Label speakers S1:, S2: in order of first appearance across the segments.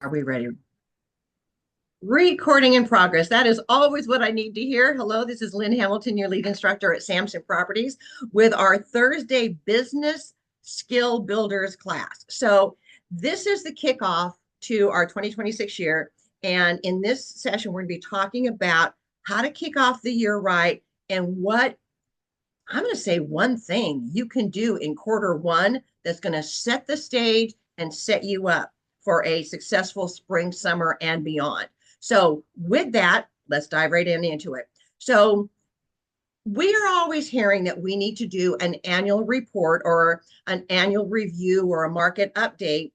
S1: Are we ready? Recording in progress. That is always what I need to hear. Hello, this is Lynn Hamilton, your lead instructor at Sampson Properties with our Thursday Business Skill Builders class. So this is the kickoff to our 2026 year. And in this session, we're going to be talking about how to kick off the year right and what I'm going to say one thing you can do in quarter one that's going to set the stage and set you up for a successful spring, summer, and beyond. So with that, let's dive right into it. So we are always hearing that we need to do an annual report or an annual review or a market update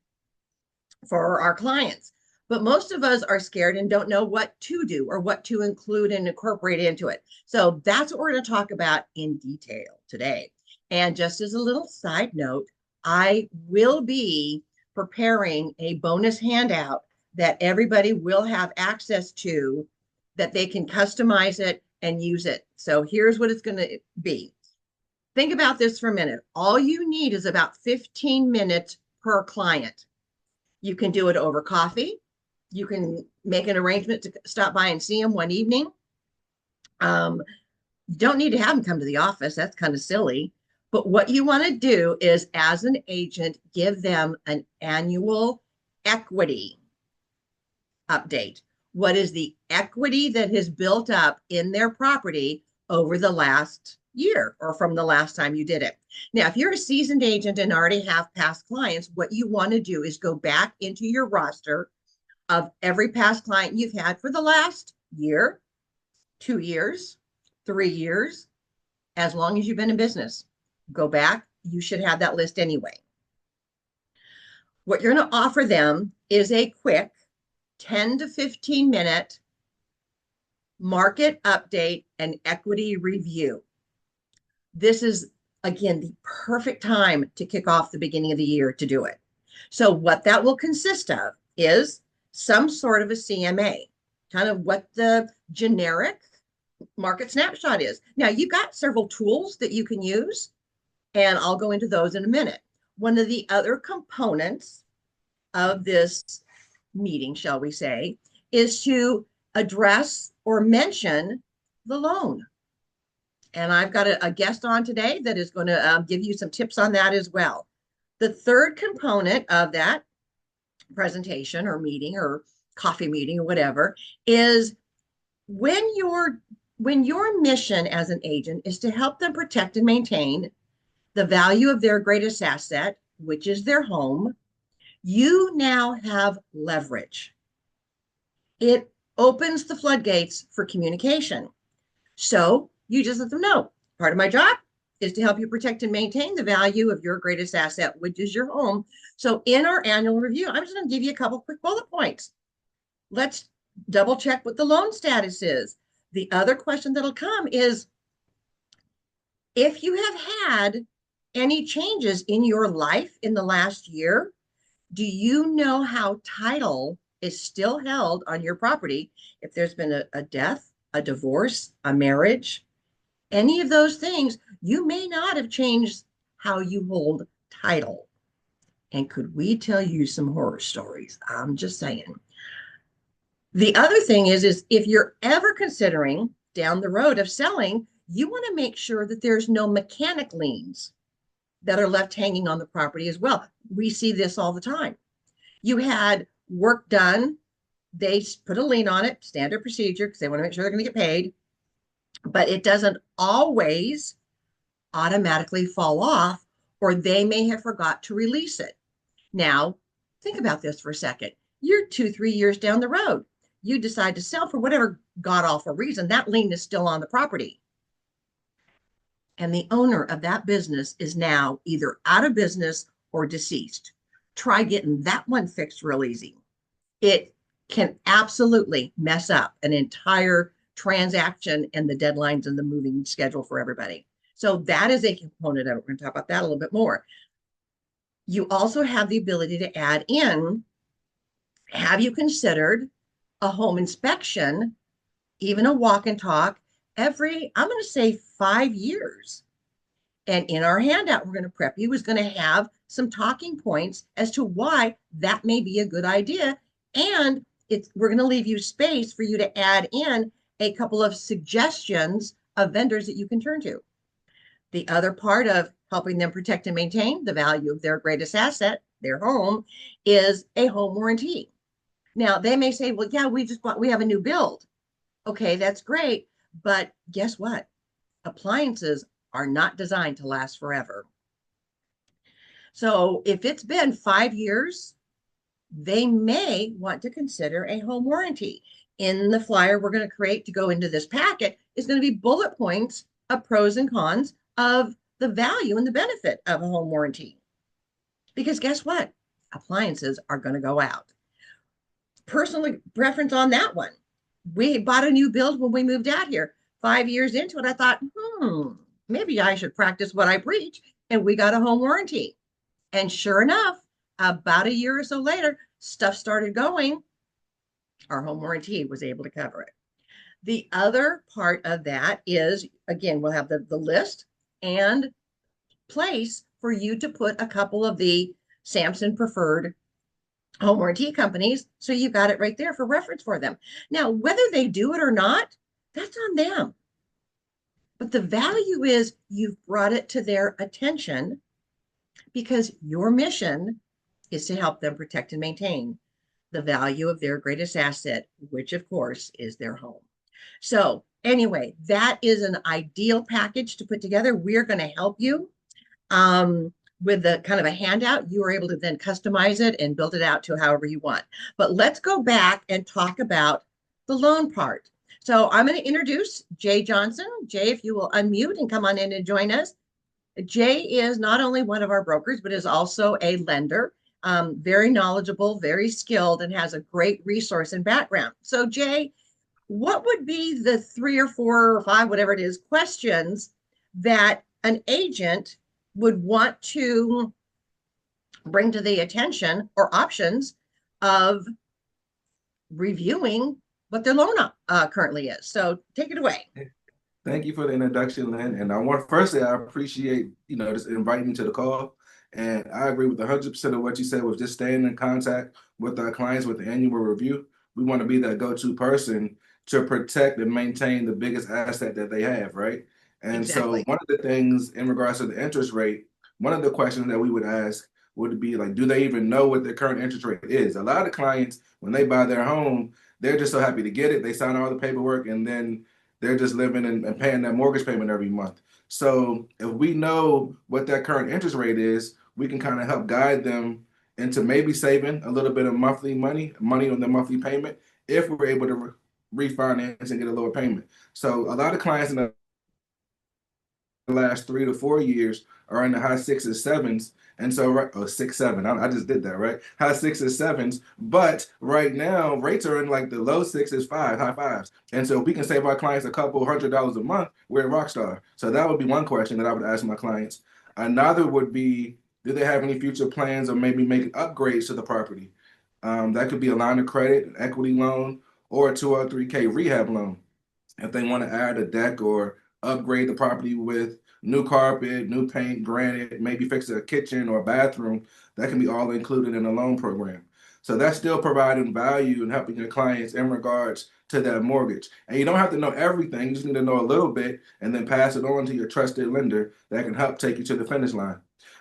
S1: for our clients. But most of us are scared and don't know what to do or what to include and incorporate into it. So that's what we're going to talk about in detail today. And just as a little side note, I will be preparing a bonus handout that everybody will have access to, that they can customize it and use it. So here's what it's going to be. Think about this for a minute. All you need is about 15 minutes per client. You can do it over coffee. You can make an arrangement to stop by and see them one evening. You don't need to have them come to the office. That's kind of silly. But what you want to do is, as an agent, give them an annual equity update. What is the equity that has built up in their property over the last year or from the last time you did it? Now, if you're a seasoned agent and already have past clients, what you want to do is go back into your roster of every past client you've had for the last year, 2 years, 3 years, as long as you've been in business. Go back. You should have that list anyway. What you're going to offer them is a quick 10 to 15 minute market update and equity review. This is, again, the perfect time to kick off the beginning of the year to do it. So what that will consist of is some sort of a CMA, kind of what the generic market snapshot is. Now, you've got several tools that you can use, and I'll go into those in a minute. One of the other components of this meeting, shall we say, is to address or mention the loan. And I've got a guest on today that is going to give you some tips on that as well. The third component of that presentation or meeting or coffee meeting or whatever is when your mission as an agent is to help them protect and maintain the value of their greatest asset, which is their home, you now have leverage. It opens the floodgates for communication. So you just let them know, part of my job is to help you protect and maintain the value of your greatest asset, which is your home. So in our annual review, I'm just going to give you a couple quick bullet points. Let's double check what the loan status is. The other question that'll come is, if you have had any changes in your life in the last year, do you know how title is still held on your property if there's been a death, a divorce, a marriage? Any of those things, you may not have changed how you hold title. And could we tell you some horror stories? I'm just saying. The other thing is if you're ever considering down the road of selling, you want to make sure that there's no mechanic liens that are left hanging on the property as well. We see this all the time. You had work done, they put a lien on it, standard procedure, because they want to make sure they're going to get paid, but it doesn't always automatically fall off, or they may have forgot to release it. Now, think about this for a second. You're 2-3 years down the road. You decide to sell for whatever god-awful reason, that lien is still on the property. And the owner of that business is now either out of business or deceased. Try getting that one fixed real easy. It can absolutely mess up an entire transaction and the deadlines and the moving schedule for everybody. So that is a component of it. We're going to talk about that a little bit more. You also have the ability to add in, have you considered a home inspection, even a walk and talk, every, I'm going to say 5 years. And in our handout, we're going to prep you is going to have some talking points as to why that may be a good idea And we're going to leave you space for you to add in a couple of suggestions of vendors that you can turn to. The other part of helping them protect and maintain the value of their greatest asset, their home, is a home warranty. Now, they may say, well, yeah, we have a new build. Okay, that's great. But guess what? Appliances are not designed to last forever. So if it's been 5 years, they may want to consider a home warranty. In the flyer we're going to create to go into this packet is going to be bullet points of pros and cons of the value and the benefit of a home warranty. Because guess what? Appliances are going to go out. Personal preference on that one. We bought a new build when we moved out here. 5 years into it, I thought, maybe I should practice what I preach. And we got a home warranty. And sure enough, about a year or so later, stuff started going. Our home warranty was able to cover it. The other part of that is, again, we'll have the list and place for you to put a couple of the Samson preferred home warranty companies. So you got it right there for reference for them. Now, whether they do it or not, that's on them. But the value is you've brought it to their attention because your mission is to help them protect and maintain the value of their greatest asset, which of course is their home. So anyway, that is an ideal package to put together. We're going to help you with the kind of a handout. You are able to then customize it and build it out to however you want. But let's go back and talk about the loan part. So I'm going to introduce Jay Johnson. Jay, if you will unmute and come on in and join us. Jay is not only one of our brokers, but is also a lender, very knowledgeable, very skilled, and has a great resource and background. So Jay, what would be the 3 or 4 or 5, whatever it is, questions that an agent would want to bring to the attention or options of reviewing what their loan currently is? So take it away.
S2: Thank you for the introduction, Lynn. And I want firstly, I appreciate just inviting me to the call. And I agree with 100% of what you said with just staying in contact with our clients with the annual review. We want to be that go-to person to protect and maintain the biggest asset that they have, right? And
S1: Exactly.
S2: so one of the things in regards to the interest rate, one of the questions that we would ask would be like, do they even know what their current interest rate is? A lot of clients, when they buy their home, they're just so happy to get it. They sign all the paperwork and then they're just living and paying that mortgage payment every month. So if we know what that current interest rate is, we can kind of help guide them into maybe saving a little bit of money on the monthly payment if we're able to refinance and get a lower payment. So a lot of clients in the last 3 to 4 years are in the high sixes, sevens. And so, right, oh, 6, 7. I just did that, right? High sixes, sevens. But right now, rates are in like the low sixes, high fives. And so, we can save our clients a couple $100 a month. We're a rock star. So, that would be one question that I would ask my clients. Another would be, do they have any future plans or maybe making upgrades to the property? That could be a line of credit, an equity loan, or a 203K rehab loan. If they want to add a deck or upgrade the property with new carpet, new paint, granite, maybe fix a kitchen or a bathroom, that can be all included in the loan program. So that's still providing value and helping your clients in regards to that mortgage. And you don't have to know everything, you just need to know a little bit and then pass it on to your trusted lender that can help take you to the finish line.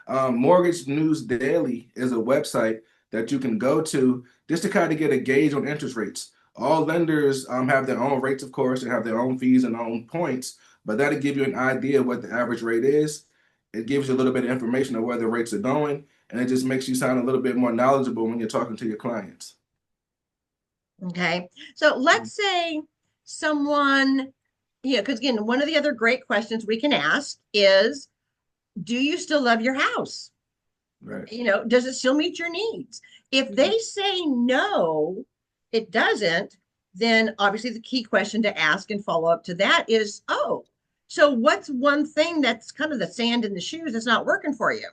S2: Mortgage News Daily is a website that you can go to just to kind of get a gauge on interest rates. All lenders have their own rates, of course, and have their own fees and own points, but that'll give you an idea of what the average rate is. It gives you a little bit of information of where the rates are going, and it just makes you sound a little bit more knowledgeable when you're talking to your clients.
S1: Okay. So let's say someone, because again, one of the other great questions we can ask is, do you still love your house?
S2: Right.
S1: Does it still meet your needs? If they say no, it doesn't, then obviously the key question to ask and follow up to that is, oh, so what's one thing that's kind of the sand in the shoes that's not working for you?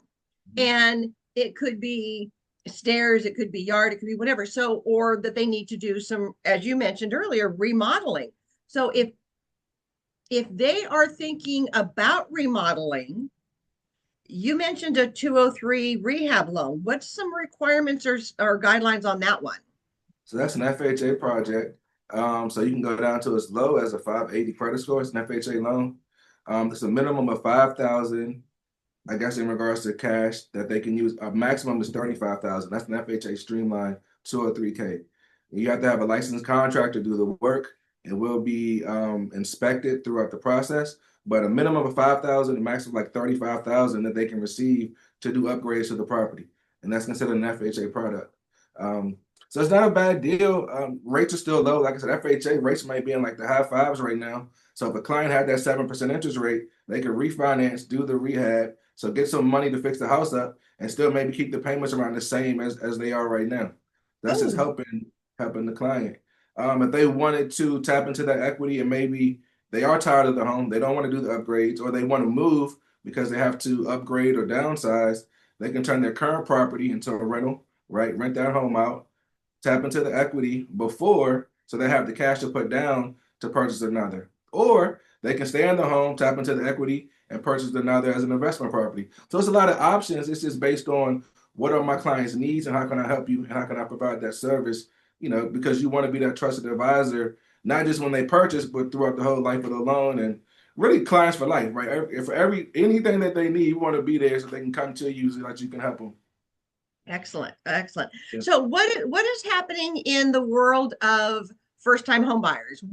S1: And it could be stairs, it could be yard, it could be whatever. So, or that they need to do some, as you mentioned earlier, remodeling. So if they are thinking about remodeling, you mentioned a 203 rehab loan. What's some requirements or guidelines on that one?
S2: So that's an FHA project. So you can go down to as low as a 580 credit score. It's an FHA loan. It's a minimum of 5,000, I guess, in regards to cash that they can use. A maximum is 35,000. That's an FHA Streamline 203K. You have to have a licensed contractor do the work. It will be inspected throughout the process, but a minimum of 5,000, a maximum like 35,000 that they can receive to do upgrades to the property, and that's considered an FHA product. Um, so it's not a bad deal. Rates are still low. Like I said, FHA rates might be in like the high fives right now. So if a client had that 7% interest rate, they could refinance, do the rehab, so get some money to fix the house up, and still maybe keep the payments around the same as they are right now. That's just
S1: Oh,
S2: helping the client. If they wanted to tap into that equity and maybe they are tired of the home, they don't want to do the upgrades, or they want to move because they have to upgrade or downsize, they can turn their current property into a rental, right? Rent that home out, tap into the equity before, so they have the cash to put down to purchase another. Or they can stay in the home, tap into the equity, and purchase another as an investment property. So it's a lot of options. It's just based on what are my clients' needs and how can I help you and how can I provide that service, because you want to be that trusted advisor, not just when they purchase, but throughout the whole life of the loan, and really clients for life, right? For anything that they need, you want to be there so they can come to you so that you can help them.
S1: excellent, excellent.
S2: Yeah.
S1: So what is happening in the world of first-time home buyers?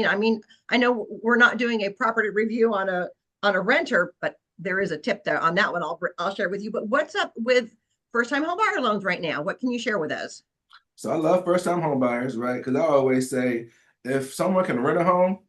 S1: I mean, I know we're not doing a property review on a renter, but there is a tip there on that one. I'll share with you. But what's up with first-time home buyer loans right now? What can you share with us?
S2: So I love first time home buyers, right? Because I always say if someone can rent a home,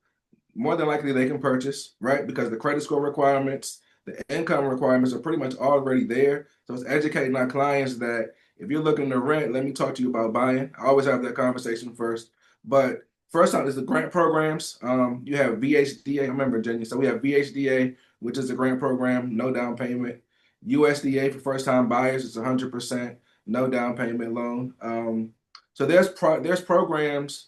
S2: more than likely they can purchase, right? Because the credit score requirements, the income requirements are pretty much already there. So it's educating our clients that if you're looking to rent, let me talk to you about buying. I always have that conversation first. But first on is the grant programs. You have VHDA. I remember Virginia. So we have VHDA, which is a grant program, no down payment. USDA for first time buyers, it's 100% no down payment loan. So there's programs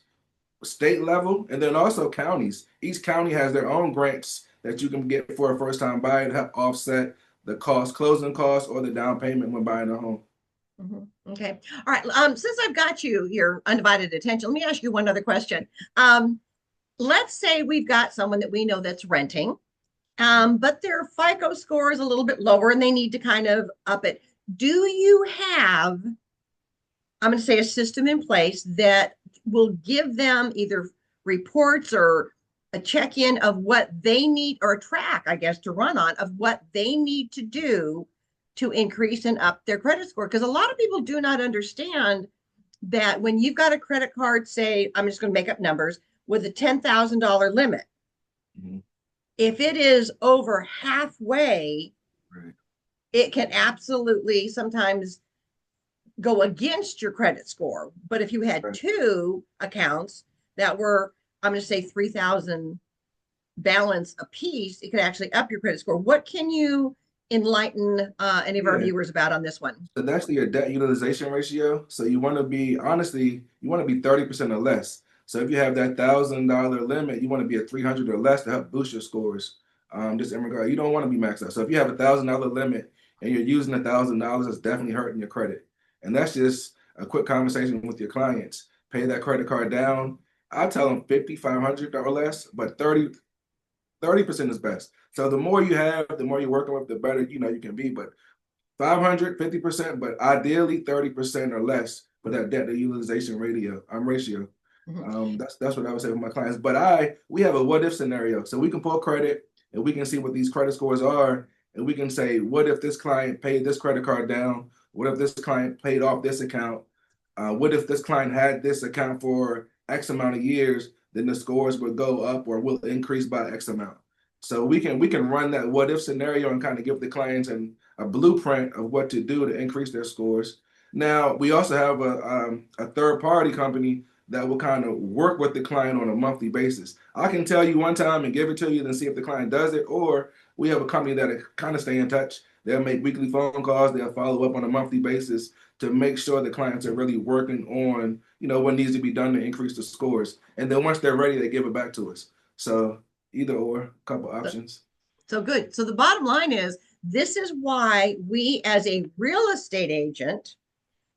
S2: state level, and then also counties. Each county has their own grants that you can get for a first time buyer to help offset the cost, closing costs, or the down payment when buying a home.
S1: Mhm. Okay. All right. Since I've got your undivided attention, let me ask you one other question. Um, let's say we've got someone that we know that's renting, but their FICO score is a little bit lower and they need to kind of up it. Do you have, I'm going to say, a system in place that will give them either reports or a check-in of what they need, or a track, I guess, to run on of what they need to do to increase and up their credit score? Because a lot of people do not understand that when you've got a credit card, say, I'm just going to make up numbers, with a $10,000 limit,
S2: Mhm.
S1: if it is over halfway,
S2: Right.
S1: it can absolutely sometimes go against your credit score. But if you had
S2: Right.
S1: two accounts that were, I'm going to say 3,000 balance a piece, it could actually up your credit score. What can you enlighten any of our
S2: Yeah.
S1: viewers about on this one?
S2: So that's your debt utilization ratio. So you want to be honestly, you want to be 30% or less. So if you have that $1,000 limit, you want to be at 300 or less to help boost your scores. Just in regard, you don't want to be maxed out. So if you have $1,000 limit and you're using $1,000, that's definitely hurting your credit. And that's just a quick conversation with your clients. Pay that credit card down. I tell them 50, 500 or less, but 30% is best. So the more you have, the more you're working with, the better you can be. But 500, 50%, but ideally 30% or less for that debt to utilization ratio.
S1: Mhm.
S2: That's what I would say for my clients. But we have a what if scenario. So we can pull credit and we can see what these credit scores are. And we can say, what if this client paid this credit card down? What if this client paid off this account? What if this client had this account for X amount of years? Then the scores would go up or will increase by X amount. So we can run that what if scenario and kind of give the clients a blueprint of what to do to increase their scores. Now, we also have a third party company that will kind of work with the client on a monthly basis. I can tell you one time and give it to you, then see if the client does it, or we have a company that kind of stay in touch. They'll make weekly phone calls, they'll follow up on a monthly basis to make sure the clients are really working on, what needs to be done to increase the scores. And then once they're ready, they give it back to us. So either or, a couple
S1: So,
S2: options.
S1: so good. So the bottom line is, this is why we as a real estate agent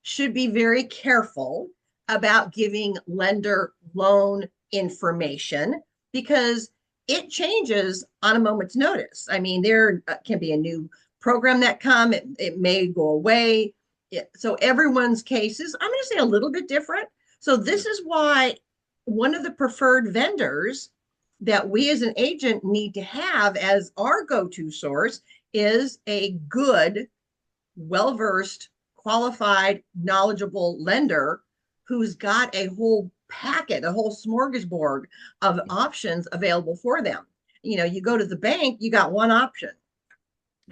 S1: should be very careful about giving lender loan information because it changes on a moment's notice. I mean, there can be a new program that come, it may go away. So everyone's case is, I'm going to say, a little bit different. So this is why one of the preferred vendors that we as an agent need to have as our go-to source is a good, well-versed, qualified, knowledgeable lender who's got a whole packet, a whole smorgasbord of options available for them. You know, you go to the bank, you got one option.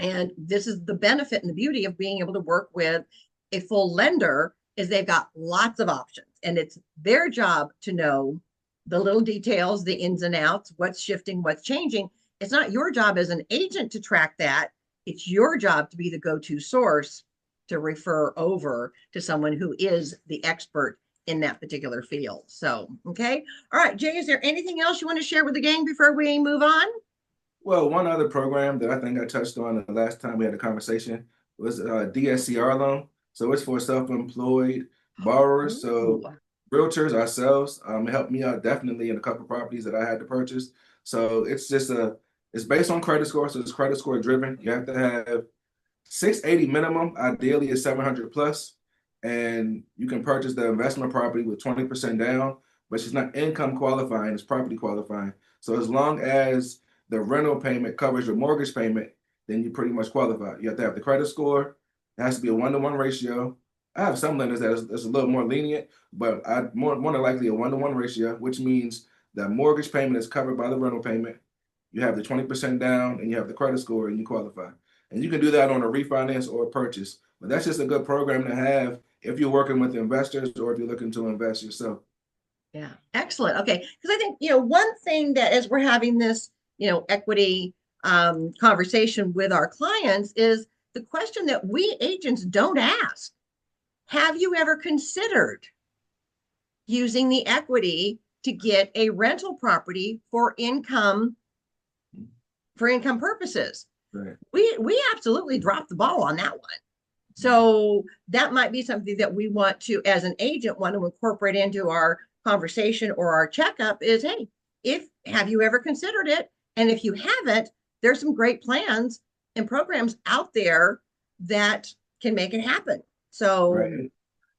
S1: And this is the benefit and the beauty of being able to work with a full lender is they've got lots of options and it's their job to know the little details, the ins and outs, what's shifting, what's changing. It's not your job as an agent to track that. It's your job to be the go-to source to refer over to someone who is the expert in that particular field. So, okay. All right, Jay, is there anything else you want to share with the gang before we move on?
S2: Well, one other program that I think I touched on the last time we had a conversation was DSCR loan. So it's for self-employed borrowers. So
S1: Ooh,
S2: realtors ourselves, it helped me out definitely in a couple of properties that I had to purchase. So it's just it's based on credit score. So it's credit score driven. You have to have 680 minimum, ideally is 700 plus. And you can purchase the investment property with 20% down, but it's not income qualifying, it's property qualifying. So as long as the rental payment covers your mortgage payment, then you pretty much qualify. You have to have the credit score. It has to be a 1-to-1 ratio. I have some lenders that is a little more lenient, but more than likely a 1-to-1 ratio, which means the mortgage payment is covered by the rental payment. You have the 20% down and you have the credit score and you qualify. And you can do that on a refinance or a purchase. But that's just a good program to have if you're working with investors or if you're looking to invest yourself.
S1: yeah, excellent. Okay, because I think, one thing that as we're having this, equity conversation with our clients is the question that we agents don't ask. Have you ever considered using the equity to get a rental property for income purposes?
S2: Right.
S1: We absolutely dropped the ball on that one. So that might be something that we want to, as an agent, want to incorporate into our conversation or our checkup is, hey, if have you ever considered it? And if you haven't, there's some great plans and programs out there that can make it happen. So
S2: Right.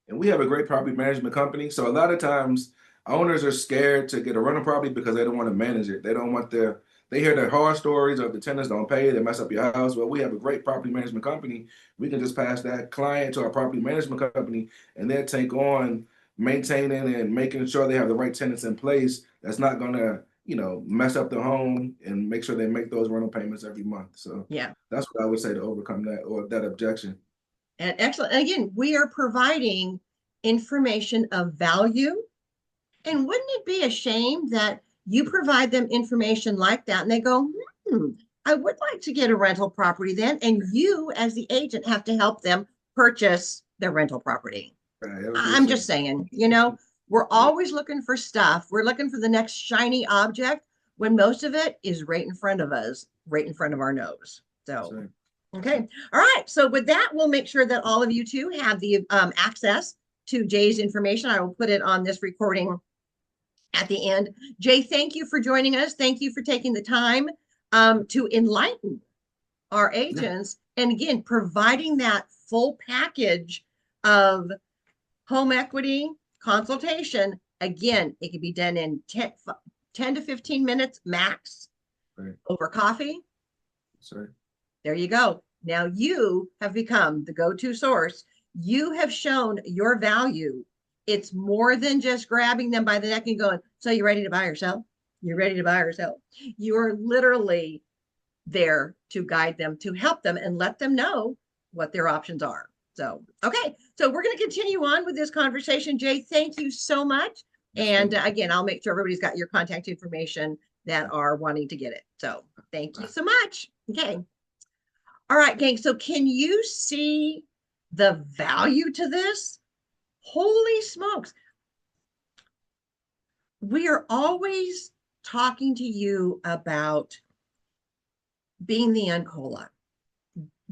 S2: And we have a great property management company. So a lot of times owners are scared to get a rental property because they don't want to manage it. They don't want they hear the horror stories of the tenants don't pay, they mess up your house. Well, we have a great property management company. We can just pass that client to our property management company and they'll take on maintaining and making sure they have the right tenants in place that's not going to, mess up the home and make sure they make those rental payments every month. So
S1: yeah,
S2: that's what I would say to overcome that or that objection.
S1: and excellent. And again, we are providing information of value. And wouldn't it be a shame that you provide them information like that and they go, I would like to get a rental property then. And you, as the agent, have to help them purchase their rental property.
S2: Right, that would be a
S1: I'm just
S2: shame.
S1: saying, we're
S2: Yeah,
S1: always looking for stuff. We're looking for the next shiny object when most of it is right in front of us, right in front of our nose.
S2: that's
S1: So,
S2: right.
S1: okay. All right. So with that, we'll make sure that all of you too have the access to Jay's information. I will put it on this recording at the end. Jay, thank you for joining us. Thank you for taking the time to enlighten our
S2: Yeah.
S1: agents. And again, providing that full package of home equity consultation. Again, it can be done in 10 to 15 minutes max
S2: Right.
S1: over coffee.
S2: Sorry.
S1: There you go. Now you have become the go-to source. You have shown your value. It's more than just grabbing them by the neck and going, so you ready to buy or sell? You're ready to buy or sell. You are literally there to guide them, to help them and let them know what their options are. So, okay. So we're going to continue on with this conversation. Jay, thank you so much.
S2: Yes,
S1: And
S2: ma'am.
S1: again, I'll make sure everybody's got your contact information that are wanting to get it. So thank you so much. Okay. All right, gang. So can you see the value to this? Holy smokes. We are always talking to you about being the Uncola,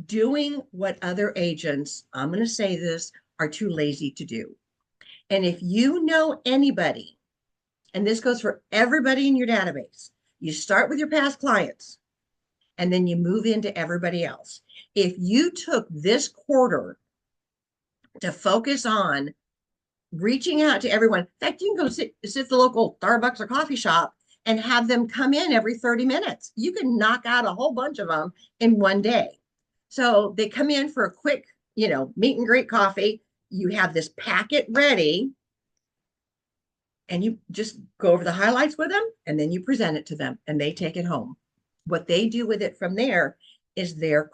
S1: doing what other agents, I'm going to say this, are too lazy to do. And if you know anybody, and this goes for everybody in your database, you start with your past clients and then you move into everybody else. If you took this quarter to focus on reaching out to everyone, in fact, you can go sit at the local Starbucks or coffee shop and have them come in every 30 minutes. You can knock out a whole bunch of them in one day. So they come in for a quick, meet and greet coffee. You have this packet ready and you just go over the highlights with them and then you present it to them and they take it home. What they do with it from there is their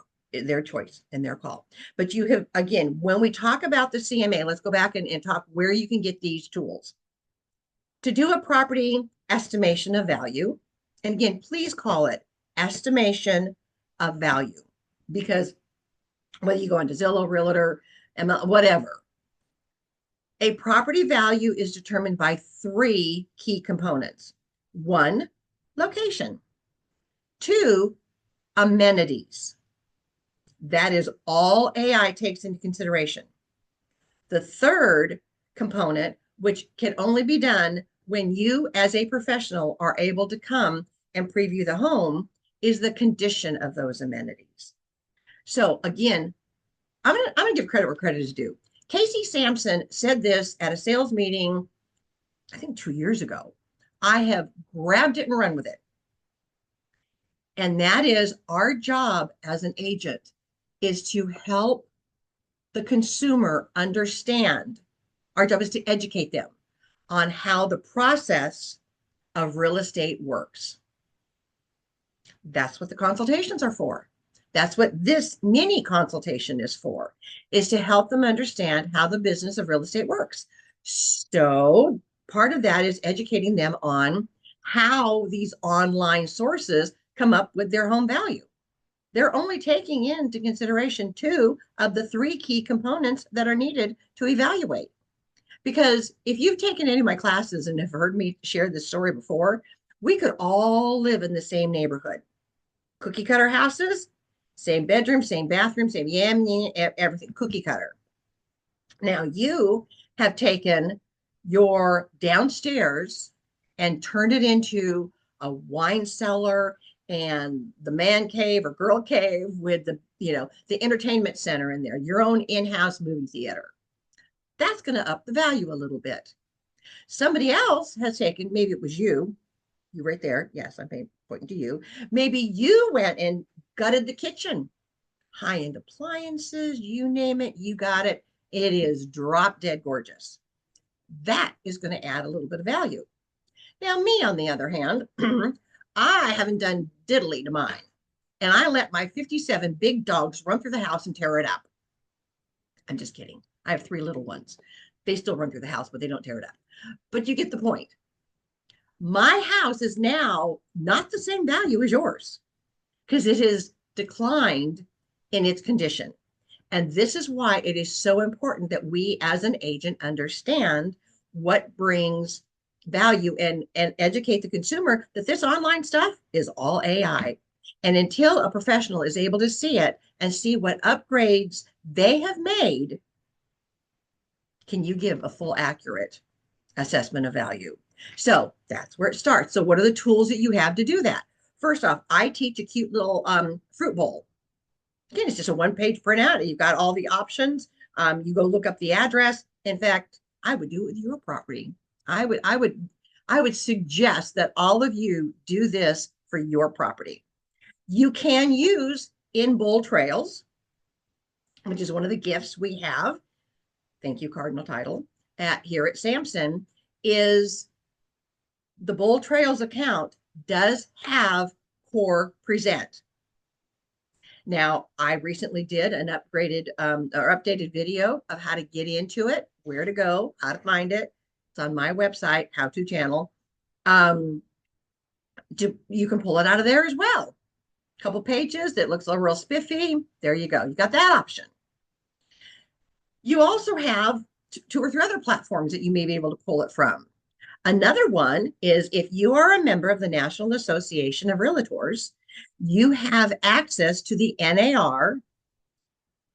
S1: choice and their call. But you have, again, when we talk about the CMA, let's go back and talk where you can get these tools. To do a property estimation of value, and again, please call it estimation of value, because whether you go into Zillow, Realtor, whatever, a property value is determined by three key components. One, location. Two, amenities. That is all AI takes into consideration. The third component, which can only be done when you as a professional are able to come and preview the home, is the condition of those amenities. So again, I'm gonna give credit where credit is due. Casey Sampson said this at a sales meeting, I think 2 years ago. I have grabbed it and run with it. And that is our job as an agent is to help the consumer understand. Our job is to educate them on how the process of real estate works. That's what the consultations are for. That's what this mini consultation is for, is to help them understand how the business of real estate works. So part of that is educating them on how these online sources come up with their home value. They're only taking into consideration two of the three key components that are needed to evaluate. Because if you've taken any of my classes and have heard me share this story before, we could all live in the same neighborhood. Cookie cutter houses, same bedroom, same bathroom, same everything, cookie cutter. Now you have taken your downstairs and turned it into a wine cellar and the man cave or girl cave with the entertainment center in there, your own in-house movie theater. That's going to up the value a little bit. Somebody else has taken, maybe it was you right there. Yes, I'm pointing to you. Maybe you went and gutted the kitchen, high-end appliances, you name it, you got it. It is drop dead gorgeous. That is going to add a little bit of value. Now, me, on the other hand, I haven't done diddly to mine. And I let my 57 big dogs run through the house and tear it up. I'm just kidding. I have 3 little ones. They still run through the house, but they don't tear it up. But you get the point. My house is now not the same value as yours because it has declined in its condition. And this is why it is so important that we as an agent understand what brings value and educate the consumer that this online stuff is all AI. And until a professional is able to see it and see what upgrades they have made, can you give a full accurate assessment of value? So that's where it starts. So what are the tools that you have to do that? First off, I teach a cute little fruit bowl. Again, it's just a one-page printout. You've got all the options. You go look up the address. In fact, I would do it with your property. I would suggest that all of you do this for your property. You can use in bowl trails, which is one of the gifts we have. Thank you, Cardinal Title, here at Sampson, is the Bold Trails account does have Core Present. Now, I recently did an upgraded or updated video of how to get into it, where to go, how to find it. It's on my website, How To Channel. You can pull it out of there as well. A couple pages that looks a real spiffy. There you go. You got that option. You also have 2 or 3 other platforms that you may be able to pull it from. Another one is if you are a member of the National Association of Realtors, you have access to the NAR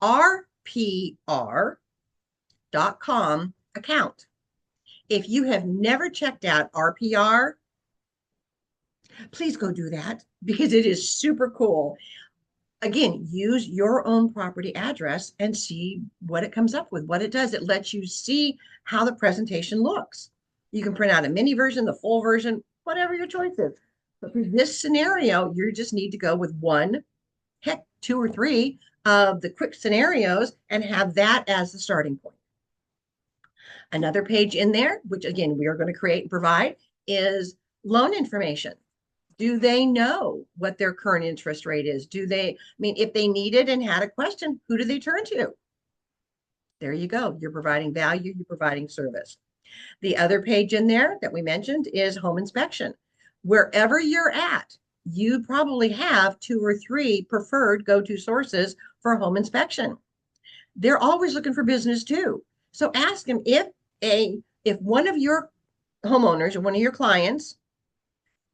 S1: RPR.com account. If you have never checked out RPR, please go do that because it is super cool. Again, use your own property address and see what it comes up with, what it does. It lets you see how the presentation looks. You can print out a mini version, the full version, whatever your choice is. But for this scenario, you just need to go with one, heck, two or three of the quick scenarios and have that as the starting point. Another page in there, which again, we are going to create and provide, is loan information. Do they know what their current interest rate is? Do they, I mean, if they needed and had a question, who do they turn to? There you go. You're providing value, you're providing service. The other page in there that we mentioned is home inspection. Wherever you're at, you probably have two or three preferred go-to sources for home inspection. They're always looking for business too. So ask them if one of your homeowners or one of your clients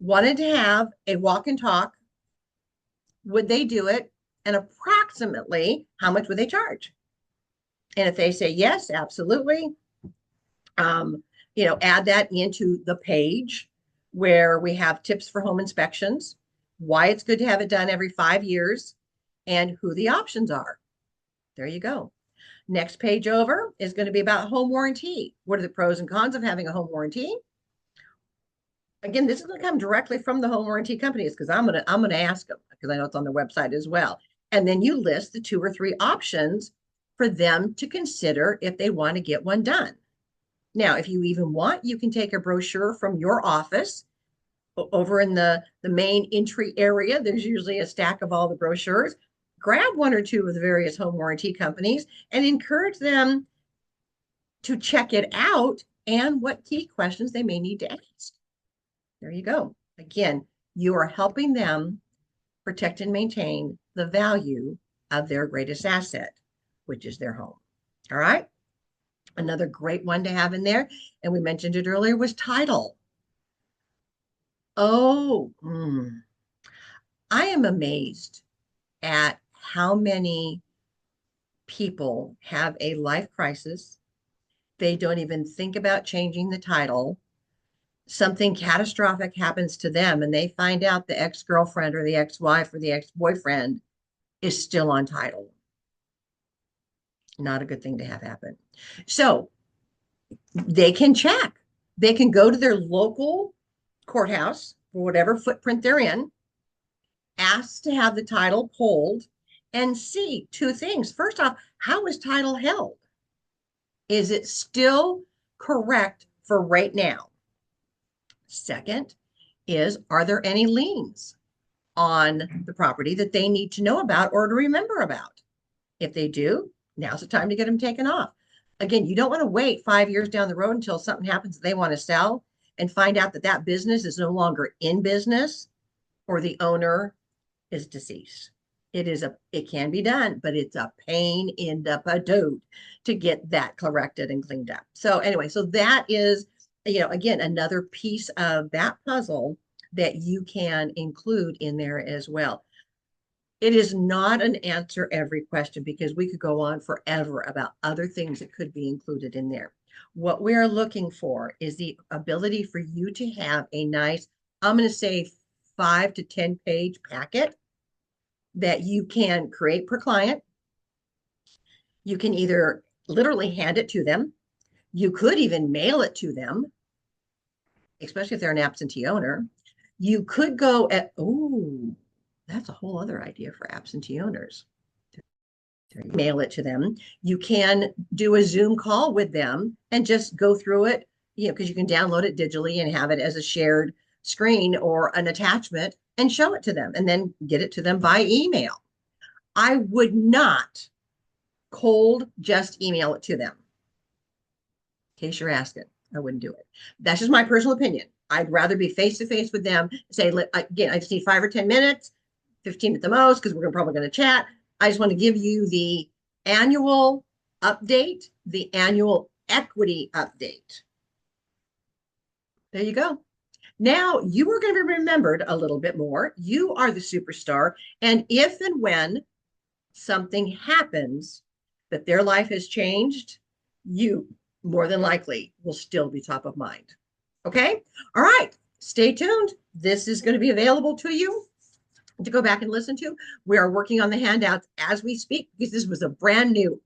S1: wanted to have a walk and talk, would they do it? And approximately how much would they charge? And if they say yes, absolutely, add that into the page where we have tips for home inspections, why it's good to have it done every 5 years, and who the options are. There you go. Next page over is going to be about home warranty. What are the pros and cons of having a home warranty? Again, this is going to come directly from the home warranty companies because I'm gonna ask them because I know it's on their website as well. And then you list the 2 or 3 options for them to consider if they want to get one done. Now, if you even want, you can take a brochure from your office over in the main entry area. There's usually a stack of all the brochures. Grab 1 or 2 of the various home warranty companies and encourage them to check it out and what key questions they may need to ask. There you go. Again, you are helping them protect and maintain the value of their greatest asset, which is their home. All right. Another great one to have in there, and we mentioned it earlier, was title. Oh, I am amazed at how many people have a life crisis. They don't even think about changing the title. Something catastrophic happens to them and they find out the ex-girlfriend or the ex-wife or the ex-boyfriend is still on title. Not a good thing to have happen. So they can check. They can go to their local courthouse for whatever footprint they're in, ask to have the title pulled, and see 2 things. First off, how is title held? Is it still correct for right now? Second is, are there any liens on the property that they need to know about or to remember about? If they do, now's the time to get them taken off. Again, you don't want to wait 5 years down the road until something happens that they want to sell and find out that that business is no longer in business or the owner is deceased. It can be done, but it's a pain in the patoot to get that corrected and cleaned up. So anyway, so that is, again, another piece of that puzzle that you can include in there as well. It is not an answer every question because we could go on forever about other things that could be included in there. What we are looking for is the ability for you to have a nice, I'm going to say 5 to 10 page packet that you can create per client. You can either literally hand it to them. You could even mail it to them, especially if they're an absentee owner. You could go that's a whole other idea for absentee owners. Mail it to them. You can do a Zoom call with them and just go through it, because you can download it digitally and have it as a shared screen or an attachment and show it to them and then get it to them by email. I would not cold just email it to them. In case you're asking, I wouldn't do it. That's just my personal opinion. I'd rather be face to face with them. Say, again, I just need 5 or 10 minutes, 15 at the most, because we're probably going to chat. I just want to give you the annual update, the annual equity update. There you go. Now you are going to be remembered a little bit more. You are the superstar. And if and when something happens that their life has changed, you more than likely will still be top of mind. Okay. All right. Stay tuned. This is going to be available to you to go back and listen to. We are working on the handouts as we speak because this was a brand new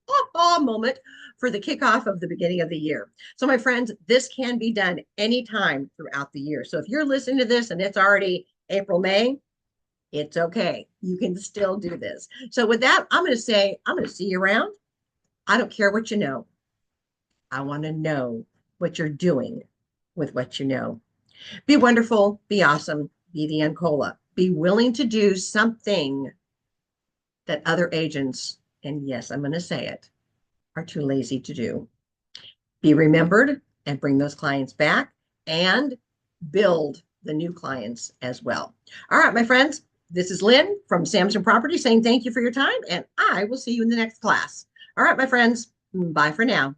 S1: moment for the kickoff of the beginning of the year. So, my friends, this can be done anytime throughout the year. So, if you're listening to this and it's already April, May, it's okay. You can still do this. So, with that, I'm going to say, I'm going to see you around. I don't care what you know. I want to know what you're doing with what you know. Be wonderful, be awesome, be the Ancola. Be willing to do something that other agents, and yes, I'm going to say it, are too lazy to do. Be remembered and bring those clients back and build the new clients as well. All right, my friends, this is Lynn from Samson Property saying thank you for your time, and I will see you in the next class. All right, my friends, bye for now.